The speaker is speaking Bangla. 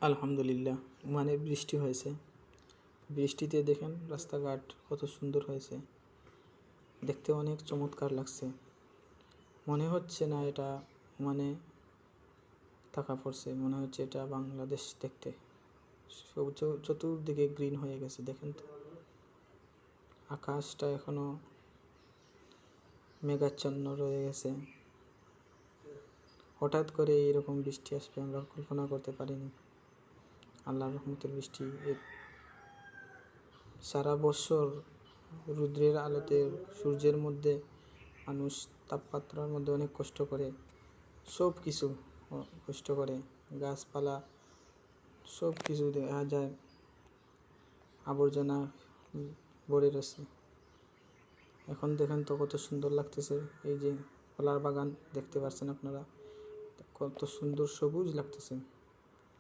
আলহামদুলিল্লাহ, মানে বৃষ্টি হয়েছে। বৃষ্টিতে দেখেন রাস্তাঘাট কত সুন্দর হয়েছে, দেখতে অনেক চমৎকার লাগছে। মনে হচ্ছে না এটা মানে টাকা পড়ছে, মনে হচ্ছে এটা বাংলাদেশ দেখতে। চতুর্দিকে গ্রিন হয়ে গেছে, দেখেন তো। আকাশটা এখনো মেঘাচ্ছন্ন রয়ে গেছে। হঠাৎ করে এরকম বৃষ্টি আসবে আমরা কল্পনা করতে পারিনি। আল্লাহর রহমতের বৃষ্টি। সারা বছর রৌদ্রের আলোতে, সূর্যের মধ্যে মানুষ তাপমাত্রার মধ্যে অনেক কষ্ট করে, সব কিছু কষ্ট করে, গাছপালা সব কিছু দেখা যায় আবর্জনা ভরে রয়েছে। এখন দেখেন তো কত সুন্দর লাগতেছে। এই যে কলার বাগান দেখতে পাচ্ছেন আপনারা, কত সুন্দর সবুজ লাগতেছে।